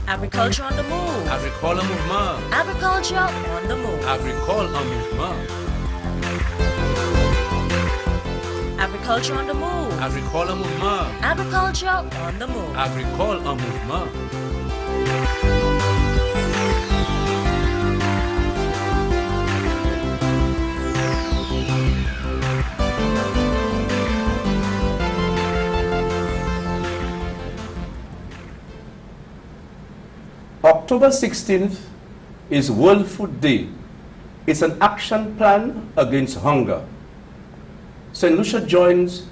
Agriculture on the move. Agricole en mouvement. Agriculture on the move. Agricole en mouvement. Agriculture on the move. Agricole en mouvement. Agriculture on the move. Agricole en mouvement. October 16th is World Food Day. It's an action plan against hunger. Saint Lucia joins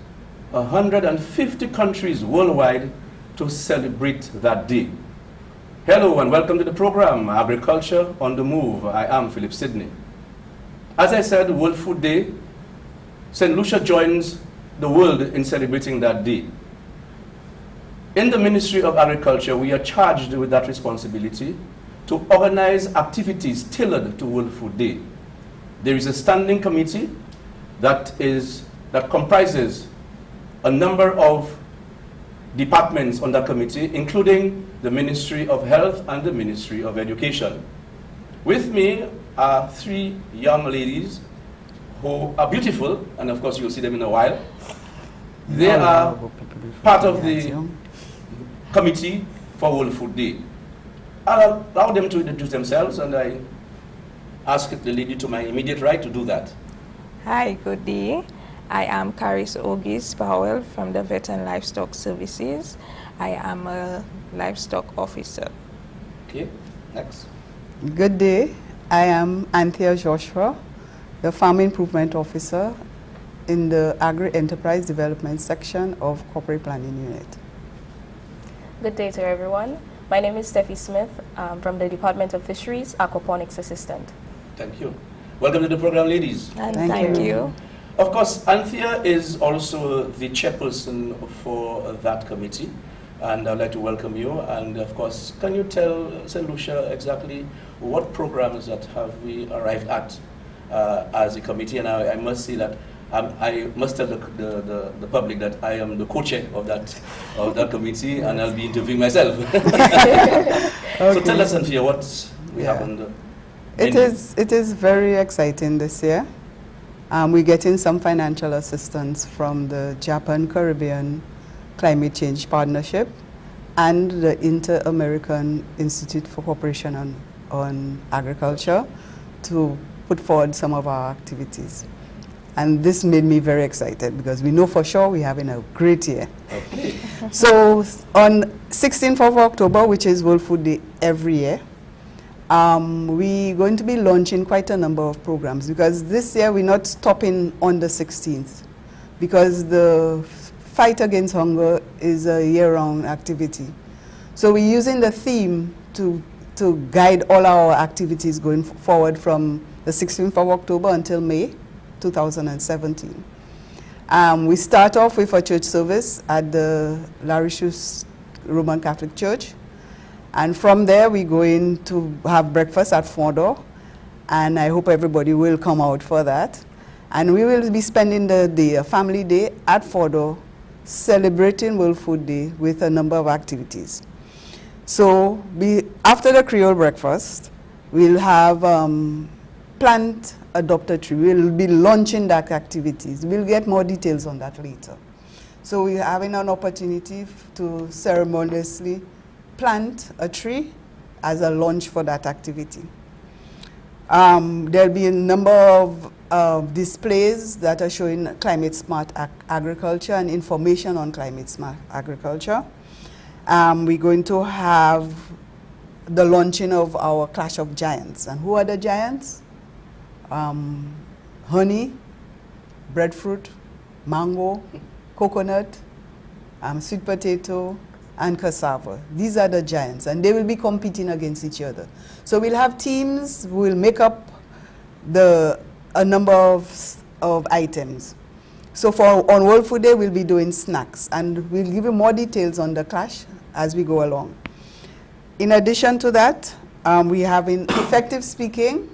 150 countries worldwide to celebrate that day. Hello and welcome to the program, Agriculture on the Move. I am Philip Sidney. As I said, World Food Day, Saint Lucia joins the world in celebrating that day. In the Ministry of Agriculture, we are charged with that responsibility to organize activities tailored to World Food Day. There is a standing committee that comprises a number of departments on that committee, including the Ministry of Health and the Ministry of Education. With me are three young ladies who are beautiful, and of course you'll see them in a while. They are part of the committee for World Food Day. I'll allow them to introduce themselves, and I ask the lady to my immediate right to do that. Hi, good day. I am Charis Auguste-Powell from the Vet and Livestock Services. I am a livestock officer. Okay, next. Good day. I am Anthia Joshua, the Farm Improvement Officer in the Agri-Enterprise Development section of Corporate Planning Unit. Good day to everyone. My name is Stephie Smith from the Department of Fisheries, Aquaponics Assistant. Thank you. Welcome to the program, ladies. And Thank thank you. you. Of course, Anthia is also the chairperson for that committee, and I'd like to welcome you. And of course, can you tell Saint Lucia exactly what programs that have we arrived at as a committee? And I must say that I must tell the public that I am the co-chair of that committee, and I'll be interviewing myself. So tell us, Anthia, what we have on the It is very exciting this year. We're getting some financial assistance from the Japan-Caribbean Climate Change Partnership and the Inter-American Institute for Cooperation on Agriculture to put forward some of our activities. And this made me very excited because we know for sure we're having a great year. Okay. So on 16th of October, which is World Food Day every year, we're going to be launching quite a number of programs because this year we're not stopping on the 16th because the fight against hunger is a year-round activity. So we're using the theme to guide all our activities going forward from the 16th of October until May 2017. We start off with a church service at the La Richus Roman Catholic Church. And from there, we're going to have breakfast at Fondor, and I hope everybody will come out for that. And we will be spending the day, a family day at Fondor, celebrating World Food Day with a number of activities. So after the Creole breakfast, we'll have plant adopt a tree. We'll be launching that activities. We'll get more details on that later. So we're having an opportunity to ceremoniously plant a tree as a launch for that activity. There'll be a number of displays that are showing climate smart agriculture and information on climate smart agriculture. We're going to have the launching of our Clash of Giants. And who are the giants? Honey, breadfruit, mango, coconut, sweet potato, and cassava. These are the giants, and they will be competing against each other. So we'll have teams who will make up a number of items. So on World Food Day, we'll be doing snacks, and we'll give you more details on the clash as we go along. In addition to that, we have effective speaking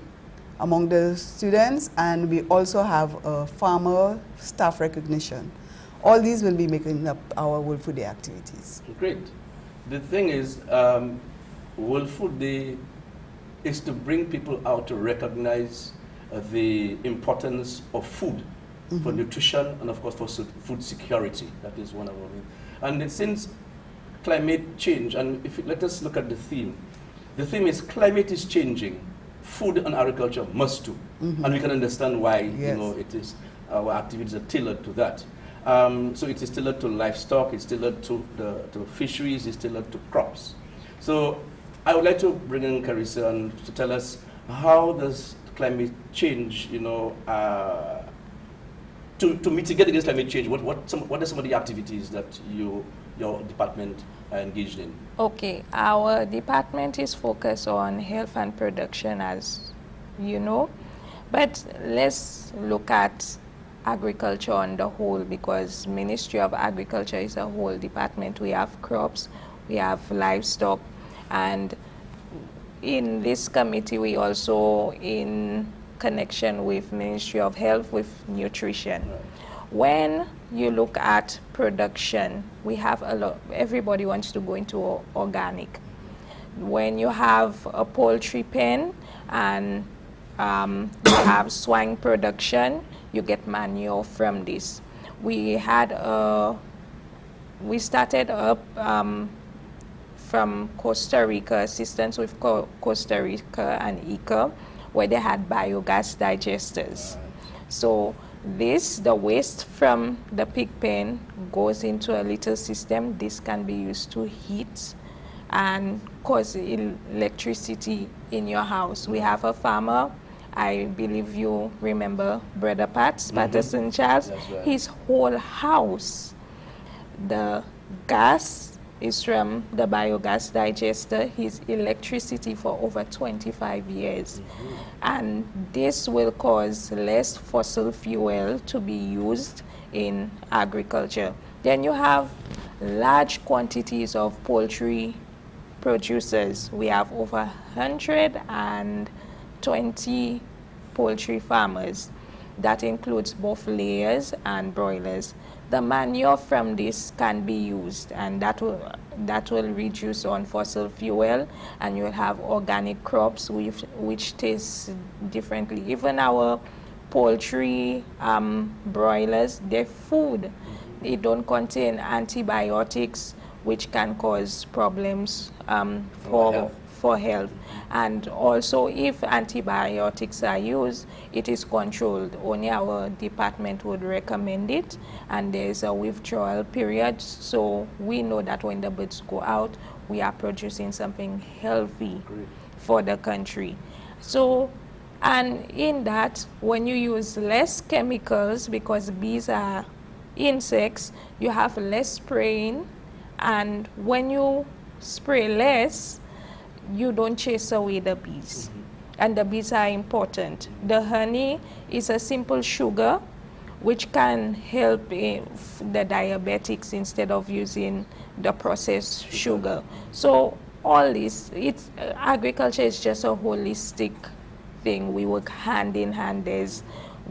among the students, and we also have a farmer staff recognition. All these will be making up our World Food Day activities. Great. The thing is, World Food Day is to bring people out to recognize the importance of food for nutrition and, of course, for food security. That is one of our main. And since climate change, and let us look at the theme. The theme is climate is changing. Food and agriculture must too. And we can understand why it is our activities are tailored to that. So it is tailored to livestock, it's tailored to fisheries, it's tailored to crops. So I would like to bring in Charis to tell us how does climate change, to mitigate against climate change, what are some of the activities that your department are engaged in? Okay, our department is focused on health and production, as you know, but let's look at agriculture on the whole, because Ministry of Agriculture is a whole department. We have crops, we have livestock, and in this committee we also in connection with Ministry of Health with nutrition. Right. When you look at production, we have a lot, everybody wants to go into organic. When you have a poultry pen and you have swine production, you get manure from this. We started up from Costa Rica, assistance with Costa Rica and ICA, where they had biogas digesters. So the waste from the pig pen goes into a little system. This can be used to heat and cause electricity in your house. We have a farmer, I believe you remember Brother Patterson Charles. Right. His whole house, the gas is from the biogas digester, his electricity for over 25 years. And this will cause less fossil fuel to be used in agriculture. Then you have large quantities of poultry producers. We have over 120 poultry farmers. That includes both layers and broilers. The manure from this can be used, and that will reduce on fossil fuel, and you'll have organic crops which taste differently. Even our poultry broilers, their food, it don't contain antibiotics which can cause problems for health. And also, if antibiotics are used, it is controlled. Only our department would recommend it, and there's a withdrawal period, so we know that when the birds go out, we are producing something healthy for the country. So, and in that, when you use less chemicals, because bees are insects, you have less spraying, and when you spray less, you don't chase away the bees. And the bees are important. The honey is a simple sugar which can help the diabetics instead of using the processed sugar. So all this, agriculture is just a holistic thing. We work hand in hand. There's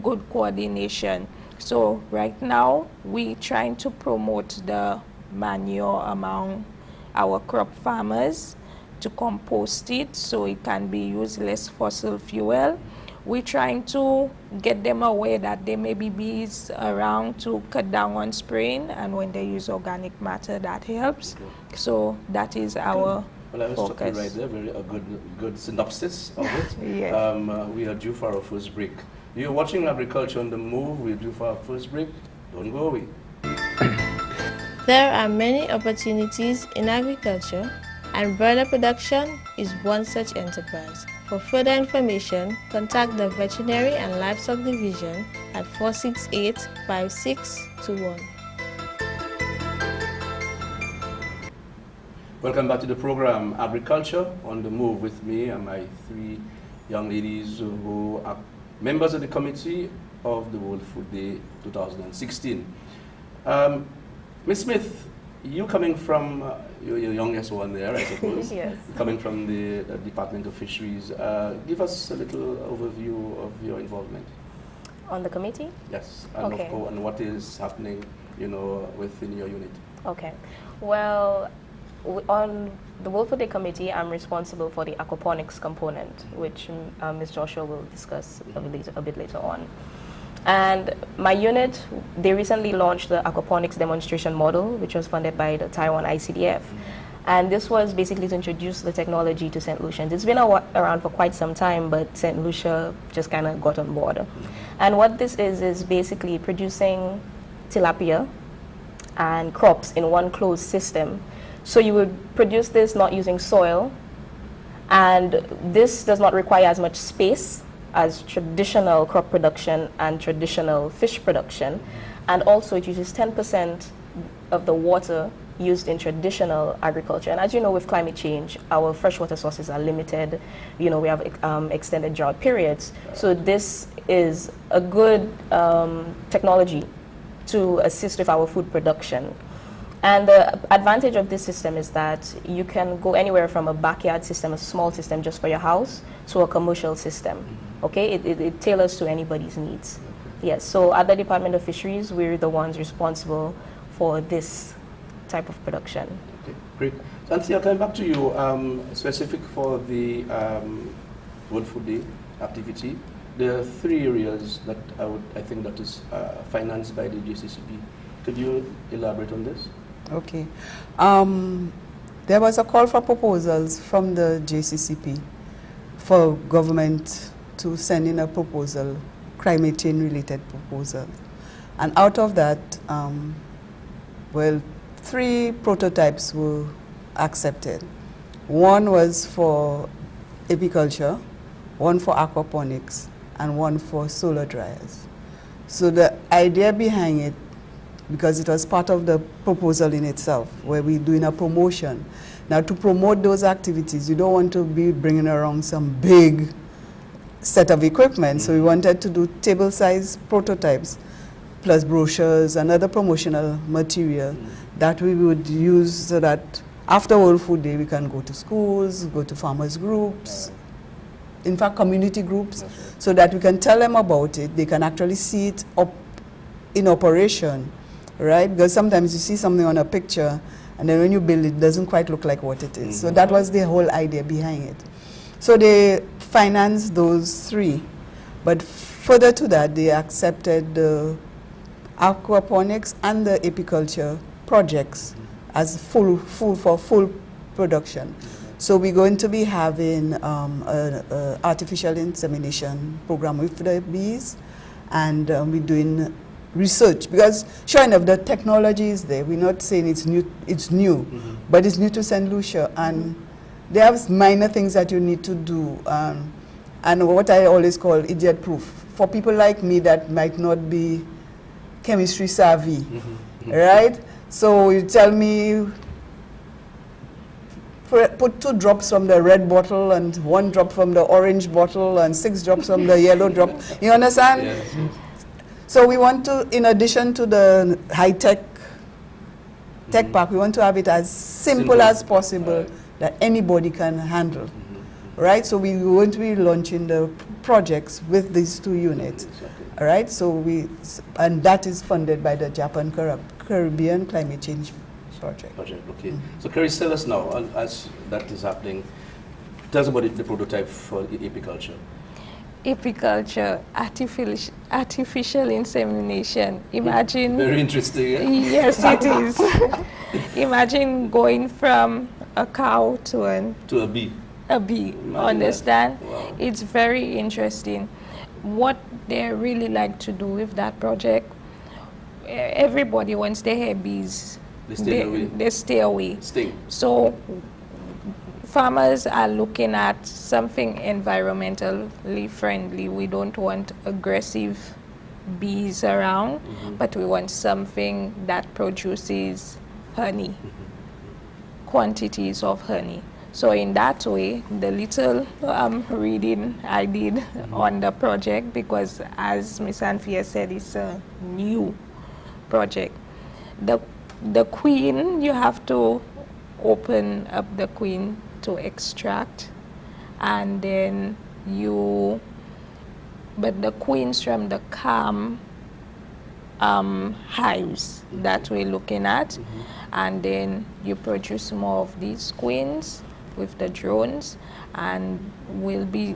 good coordination. So right now, we're trying to promote the manure among our crop farmers, to compost it so it can be used less fossil fuel. We're trying to get them aware that there may be bees around to cut down on spraying, and when they use organic matter, that helps. So that is our Well, I was focus. talking right there, a good synopsis of it. Yes. We are due for our first break. You're watching Agriculture on the Move. We're due for our first break. Don't go away. There are many opportunities in agriculture, and broiler production is one such enterprise. For further information, contact the Veterinary and Livestock Division at 468-5621. Welcome back to the program, Agriculture on the Move, with me and my three young ladies who are members of the committee of the World Food Day 2016. Ms. Smith, you coming from, you're the youngest one there, I suppose. Yes. Coming from the Department of Fisheries. Give us a little overview of your involvement. On the committee? Yes, and Okay. of course, and what is happening within your unit? Okay. Well, on the World Food Day Committee, I'm responsible for the aquaponics component, which Ms. Joshua will discuss a bit later on. And my unit, they recently launched the aquaponics demonstration model, which was funded by the Taiwan ICDF. And this was basically to introduce the technology to St. Lucians. It's been around for quite some time, but St. Lucia just kind of got on board. And what this is basically producing tilapia and crops in one closed system. So you would produce this not using soil, and this does not require as much space as traditional crop production and traditional fish production. And also it uses 10% of the water used in traditional agriculture. And as you know, with climate change, our freshwater sources are limited. We have extended drought periods. So this is a good technology to assist with our food production. And the advantage of this system is that you can go anywhere from a backyard system, a small system just for your house, to a commercial system. Okay, it tailors to anybody's needs. Yes, so at the Department of Fisheries, we're the ones responsible for this type of production. Okay, great. So Anthia, coming back to you, specific for the World Food Day activity, there are 3 areas that I think that is financed by the JCCP. Could you elaborate on this? Okay. There was a call for proposals from the JCCP for government to send in a proposal, climate change related proposal. And out of that, 3 prototypes were accepted. One was for apiculture, one for aquaponics, and one for solar dryers. So the idea behind it, because it was part of the proposal in itself, where we're doing a promotion. Now, to promote those activities, you don't want to be bringing around some big set of equipment, so we wanted to do table-sized prototypes, plus brochures and other promotional material that we would use so that after World Food Day, we can go to schools, go to farmers groups, in fact, community groups, so that we can tell them about it. They can actually see it in operation, right? Because sometimes you see something on a picture, and then when you build it, it doesn't quite look like what it is. So that was the whole idea behind it. So they financed those 3. But further to that, they accepted the aquaponics and the apiculture projects as full production. So we're going to be having an artificial insemination program with the bees, and we're doing research, because sure enough, the technology is there. We're not saying it's new, but it's new to St. Lucia, and they have minor things that you need to do, and what I always call idiot proof. For people like me that might not be chemistry savvy, right? So you tell me, put 2 drops from the red bottle and 1 drop from the orange bottle and 6 drops from the yellow drop. You understand? Yes. So we want to, in addition to the high-tech tech pack, we want to have it as simple as possible that anybody can handle. Right? So we're going to be launching the projects with these 2 units. All right? So and that is funded by the Japan Caribbean Climate Change Project. Okay. So Charis, tell us now, as that is happening, tell us about the prototype for apiculture. Apiculture, artificial insemination. Imagine. Very interesting. Yeah? Yes, it is. Imagine going from a cow to a bee. A bee. Understand? Wow. It's very interesting. What they really like to do with that project, everybody, once they hear bees, they stay away. Sting. So farmers are looking at something environmentally friendly. We don't want aggressive bees around, but we want something that produces honey, quantities of honey. So in that way, the little reading I did on the project, because as Ms. Anthia said, it's a new project. The queen, you have to open up the queen to extract, and then but the queens from the calm hives that we're looking at, and then you produce more of these queens with the drones, and will be,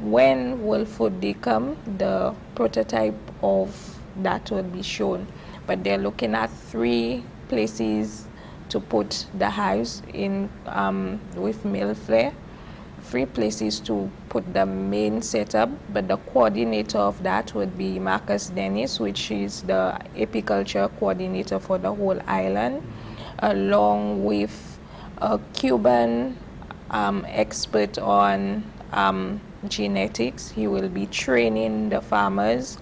when World Food Day come, the prototype of that will be shown. But they're looking at 3 places to put the hives in with male flare, 3 places to put the main setup, but the coordinator of that would be Marcus Dennis, which is the apiculture coordinator for the whole island, along with a Cuban expert on genetics. He will be training the farmers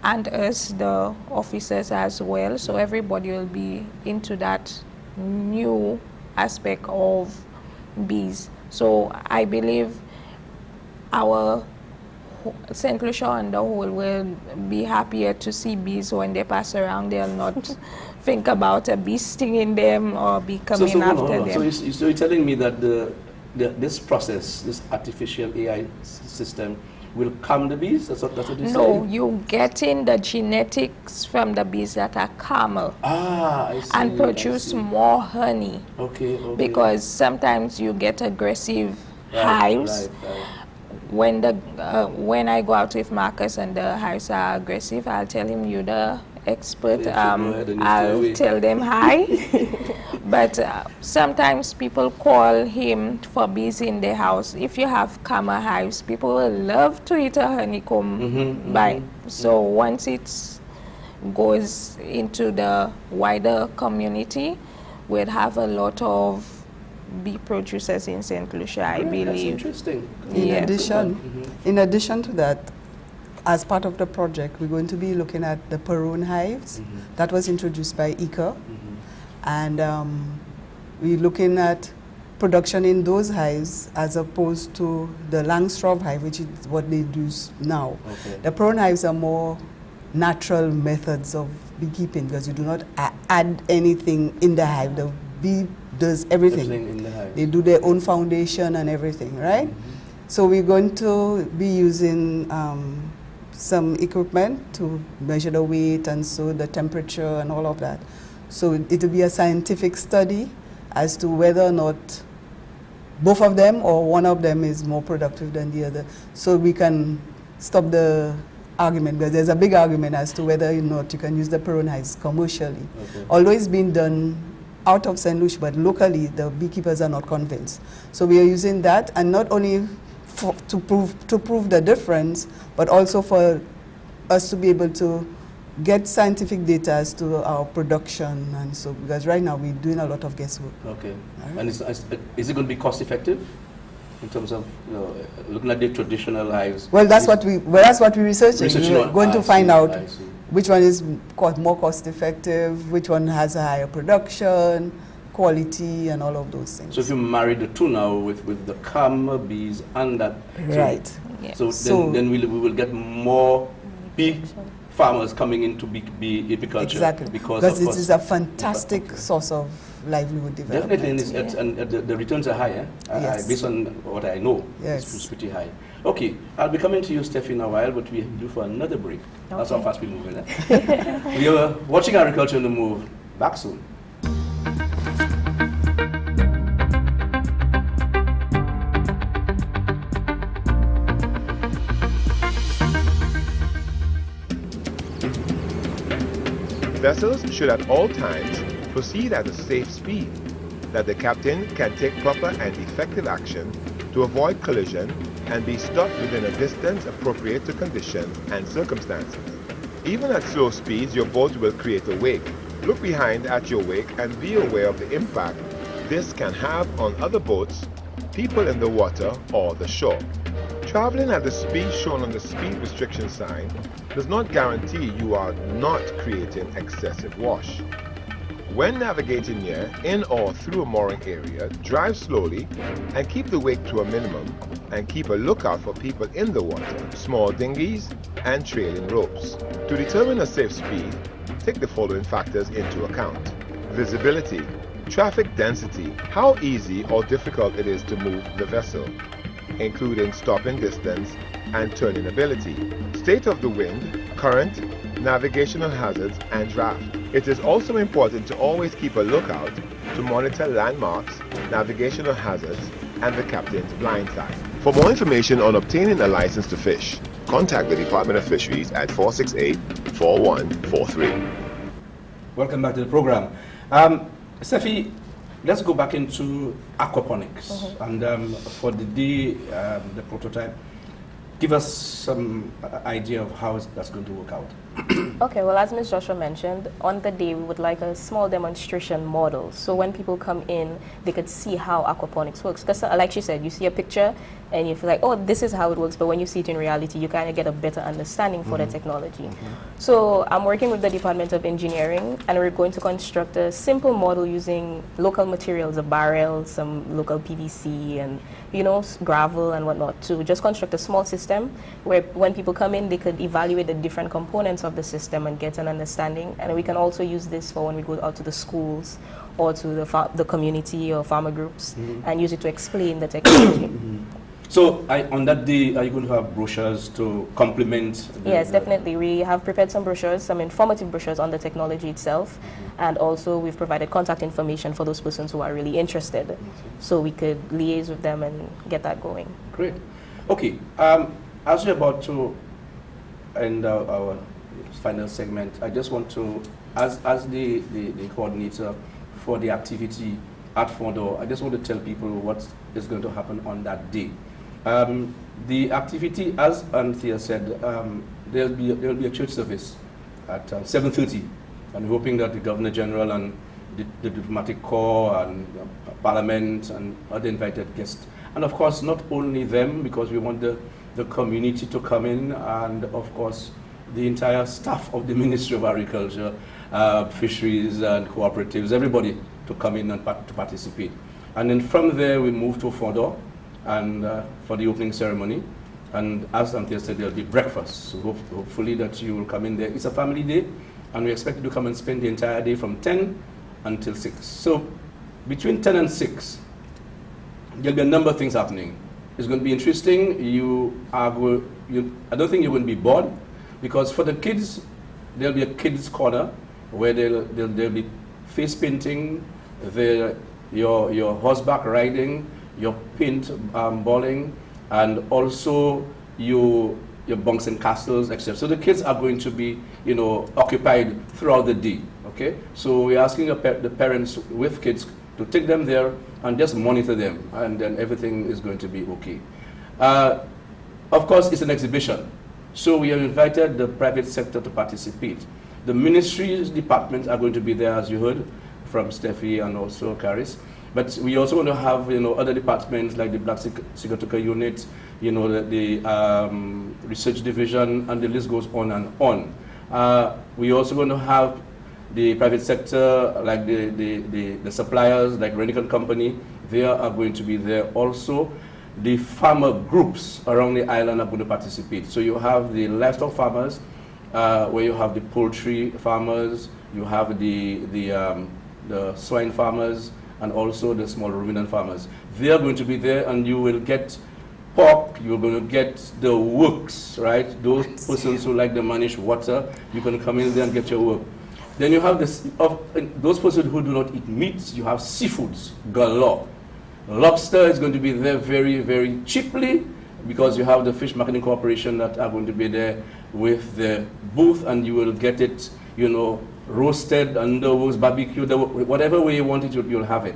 and us, the officers, as well. So everybody will be into that new aspect of bees. So I believe our Saint Lucia on the whole will be happier to see bees when they pass around. They'll not think about a bee stinging them or bee coming after them. So you're telling me that this process, this artificial AI system, will calm the bees? That's what you're saying? No, you get in the genetics from the bees that are calmer. I see, and produce more honey. Okay. Because sometimes you get aggressive hives. Right. When I go out with Marcus and the hives are aggressive, I'll tell him, you're the expert. I'll tell them hi. But sometimes people call him for bees in their house. If you have calmer hives, people will love to eat a honeycomb. So once it goes into the wider community, we'll have a lot of bee producers in Saint Lucia, I believe. That's interesting. In addition to that, as part of the project, we're going to be looking at the Perone hives that was introduced by ICA, and we're looking at production in those hives as opposed to the Langstroth hive, which is what they do now. The Perone hives are more natural methods of beekeeping because you do not add anything in the hive. The bee does everything in the hive. They do their own foundation and everything, right? So we're going to be using some equipment to measure the weight and so the temperature and all of that. So it will be a scientific study as to whether or not both of them or one of them is more productive than the other. So we can stop the argument, because there's a big argument as to whether or not you can use the Perone hives commercially. Although it's been done out of Saint Lucia, but locally the beekeepers are not convinced. So we are using that, and not only to prove the difference, but also for us to be able to get scientific data as to our production, and so, because right now we're doing a lot of guesswork. Okay. Right. And is it going to be cost effective in terms of looking at the traditional hives? Well, that's what we're researching. We're going to find out which one is more cost effective, which one has a higher production, quality, and all of those things. So if you marry the two now with the calmer bees and that, right? So then we will get more bee farmers coming into bee apiculture. Exactly, because it is a fantastic source of livelihood development. Definitely, and the returns are high. Yes. Based on what I know, it's pretty high. Okay, I'll be coming to you, Stephie, in a while, but we do for another break. That's how fast we're moving. We are watching Agriculture on the Move. Back soon. Vessels should at all times proceed at a safe speed, that the captain can take proper and effective action to avoid collision and be stopped within a distance appropriate to conditions and circumstances. Even at slow speeds, your boat will create a wake. Look behind at your wake and be aware of the impact this can have on other boats, people in the water, or the shore. Traveling at the speed shown on the speed restriction sign does not guarantee you are not creating excessive wash. When navigating near, in or through a mooring area, drive slowly and keep the wake to a minimum, and keep a lookout for people in the water, small dinghies, and trailing ropes. To determine a safe speed, take the following factors into account: visibility, traffic density, how easy or difficult it is to move the vessel, including stopping distance and turning ability, state of the wind, current, navigational hazards, and draft. It is also important to always keep a lookout to monitor landmarks, navigational hazards, and the captain's blind side. For more information on obtaining a license to fish, contact the Department of Fisheries at 468-4143. Welcome back to the program. Stephie, let's go back into aquaponics. And for the day, the prototype, give us some idea of how that's going to work out. Okay, well, as Ms. Joshua mentioned, on the day we would like a small demonstration model. So when people come in, they could see how aquaponics works. Because like she said, you see a picture and you feel like, oh, this is how it works. But when you see it in reality, you kind of get a better understanding for the technology. So I'm working with the Department of Engineering, and we're going to construct a simple model using local materials, a barrel, some local PVC, and gravel and whatnot, to just construct a small system where when people come in, they could evaluate the different components of the system and get an understanding. And we can also use this for when we go out to the schools or to the community or farmer groups and use it to explain the technology. So on that day, are you going to have brochures to complement? Yes, definitely. We have prepared some brochures, some informative brochures on the technology itself. And also we've provided contact information for those persons who are really interested. So we could liaise with them and get that going. Great. Okay. As we're about to end our final segment, I just want to, as the coordinator for the activity at Fondo, I just want to tell people what is going to happen on that day. The activity, as Anthia said, there will be a church service at 7:30. I'm hoping that the Governor General and the Diplomatic Corps and Parliament and other invited guests, and of course not only them, because we want the community to come in, and of course the entire staff of the Ministry of Agriculture, Fisheries and Cooperatives, everybody to come in and to participate. And then from there we move to Fondo and for the opening ceremony. And as Anthia said, there'll be breakfast. So hopefully that you will come in there. It's a family day, and we expect you to come and spend the entire day from 10 until 6. So between 10 and 6, there'll be a number of things happening. It's going to be interesting. I don't think you're going to be bored, because for the kids, there'll be a kids corner where they'll be face painting, your horseback riding, your paint balling, and also your bunks and castles, etc. So the kids are going to be, occupied throughout the day. Okay. So we're asking the parents with kids to take them there and just monitor them, and then everything is going to be okay. Of course, it's an exhibition, so we have invited the private sector to participate. The ministry's departments are going to be there, as you heard from Stephie and also Charis. But we also want to have, other departments like the Black Sigatoka Unit, the research division, and the list goes on and on. We also want to have the private sector, like the suppliers, like Renican Company. They are going to be there also. The farmer groups around the island are going to participate. So you have the livestock farmers, where you have the poultry farmers, you have the swine farmers, and also the small ruminant farmers. They are going to be there, and you will get pork, you're going to get the works, right? Those persons who like to manage water, you can come in there and get your work. Then you have those persons who do not eat meat, you have seafoods galore. Lobster is going to be there very, very cheaply, because you have the Fish Marketing Corporation that are going to be there with the booth, and you will get it, roasted, underworks, barbecue, whatever way you want it, you'll have it.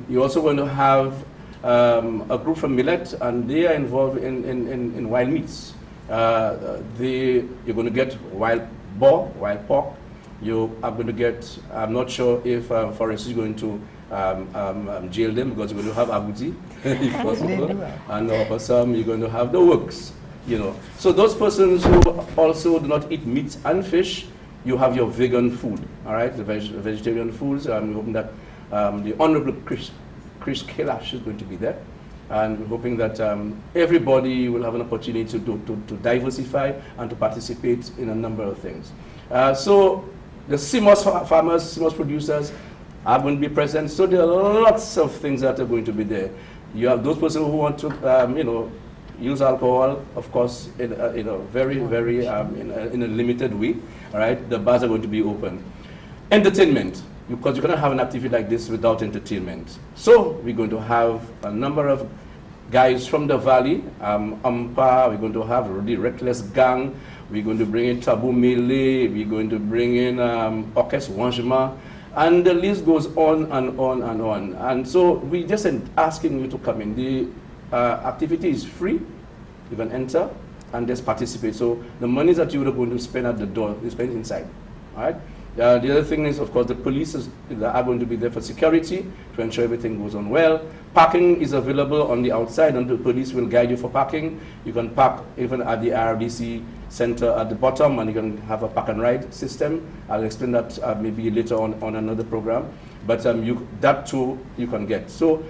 You're also going to have a group from Millet, and they are involved in wild meats. You're going to get wild boar, wild pork. You are going to get, I'm not sure if Forest is going to jail them, because you're going to have agouti, if possible. And for some, you're going to have the works, So those persons who also do not eat meat and fish, you have your vegan food, all right, the vegetarian foods. We're hoping that the Honorable Chris Kailash is going to be there. And we're hoping that everybody will have an opportunity to diversify and to participate in a number of things. So the CMOS farmers, CMOS producers are going to be present. So there are lots of things that are going to be there. You have those persons who want to, use alcohol, of course, in a very, very, in a limited way. All right, the bars are going to be open. Entertainment, because you cannot have an activity like this without entertainment. So we're going to have a number of guys from the valley, we're going to have the Reckless Gang, we're going to bring in Taboo Melee, we're going to bring in Orchestre Wangema, and the list goes on and on and on. And so we just asking you to come in. The activity is free, you can enter and just participate. So the money that you are going to spend at the door, you spend inside, all right? The other thing is, of course, the police are going to be there for security to ensure everything goes on well. Parking is available on the outside, and the police will guide you for parking. You can park even at the RDC center at the bottom, and you can have a park and ride system. I'll explain that maybe later on another program. But that too you can get. So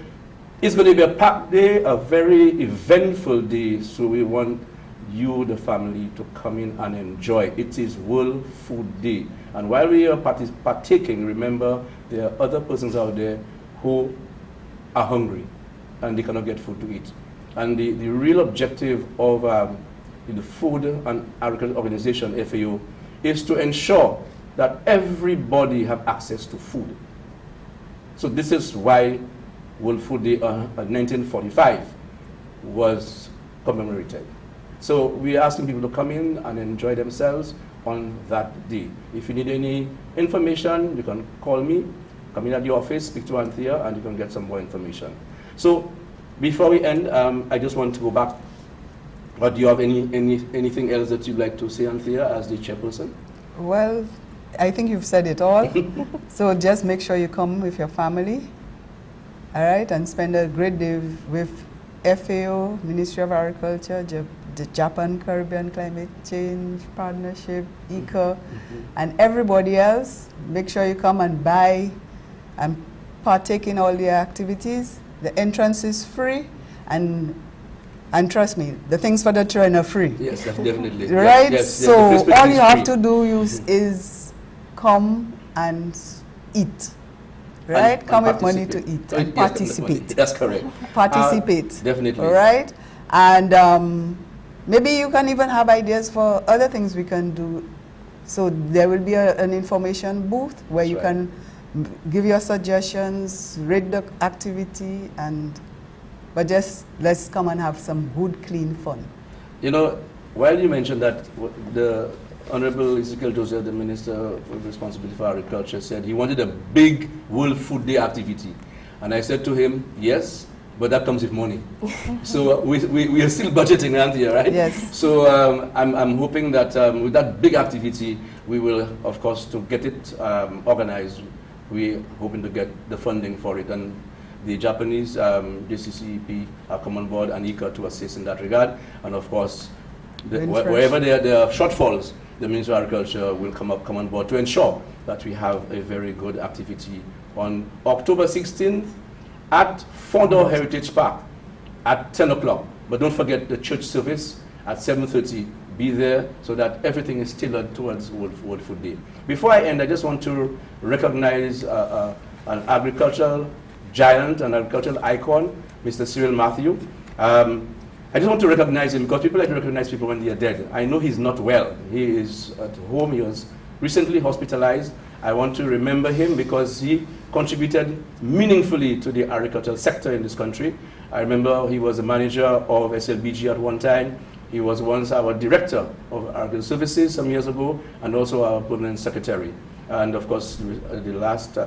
it's going to be a packed day, a very eventful day. So we want you, the family, to come in and enjoy. It is World Food Day. And while we are partaking, remember there are other persons out there who are hungry and they cannot get food to eat. And the real objective of the Food and Agriculture Organization, FAO, is to ensure that everybody have access to food. So this is why World Food Day 1945 was commemorated. So we are asking people to come in and enjoy themselves on that day. If you need any information, you can call me, come in at the office, speak to Anthia, and you can get some more information. So before we end, I just want to go back. But do you have anything else that you'd like to say, Anthia, as the chairperson? Well, I think you've said it all. So just make sure you come with your family, all right, and spend a great day with FAO, Ministry of Agriculture, the Japan Caribbean Climate Change Partnership, ICA, and everybody else. Make sure you come and buy and partake in all the activities. The entrance is free, and trust me, the things for the children are free. Yes, definitely. Right? Yes, so all you have to do is come and eat. Right? Come with money to eat and participate. That's correct. Participate. Definitely. All right? And maybe you can even have ideas for other things we can do. So there will be an information booth where you can give your suggestions, rate the activity, but just let's come and have some good, clean fun. You know, while you mentioned that, the Honorable Ezekiel Joseph, the Minister with responsibility for agriculture, said he wanted a big World Food Day activity. And I said to him, yes, but that comes with money. So we are still budgeting around here, right? Yes. So I'm hoping that with that big activity, we will, of course, to get it organized, we're hoping to get the funding for it. And the Japanese JCCEP are come on board, and ICA to assist in that regard. And of course, wherever there are shortfalls, the Ministry of Agriculture will come on board to ensure that we have a very good activity on October 16th at Fondor Heritage Park at 10 o'clock. But don't forget the church service at 7:30. Be there so that everything is tailored towards World Food Day. Before I end, I just want to recognize an agricultural giant, an agricultural icon, Mr. Cyril Matthew. I just want to recognize him because people like to recognize people when they are dead. I know he's not well. He is at home. He was recently hospitalized. I want to remember him because he contributed meaningfully to the agricultural sector in this country. I remember he was a manager of SLBG at one time. He was once our director of agricultural services some years ago, and also our permanent secretary. And of course, the last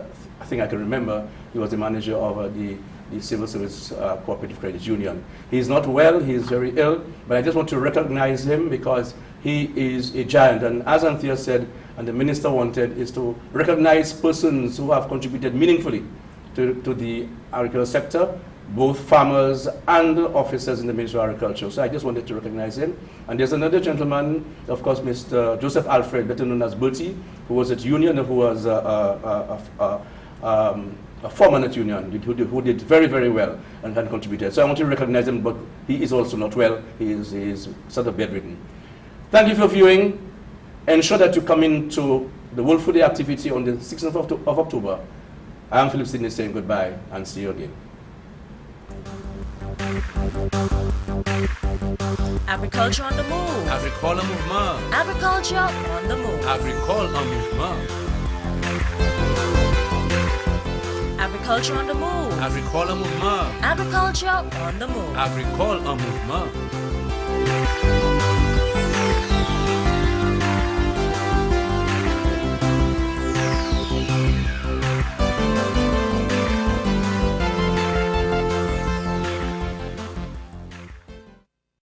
thing I can remember, he was the manager of the Civil Service Cooperative Credit Union. He's not well, he's very ill, but I just want to recognize him because he is a giant. And as Anthia said, and the minister wanted, is to recognize persons who have contributed meaningfully to the agricultural sector, both farmers and officers in the Ministry of Agriculture. So I just wanted to recognize him. And there's another gentleman, of course, Mr. Joseph Alfred, better known as Bertie, who was at Union, who was a foreman at Union, who did very, very well and had contributed. So I want to recognize him, but he is also not well. He is sort of bedridden. Thank you for viewing. Ensure that you come into the World Food Day activity on the 16th of October. I am Philip Sidney saying goodbye and see you again. Agriculture on the move. Agricole en mouvement. Agriculture on the move. Agricole en mouvement. Agriculture on the move. Agricole en mouvement. Agriculture on the move. Agricole en mouvement.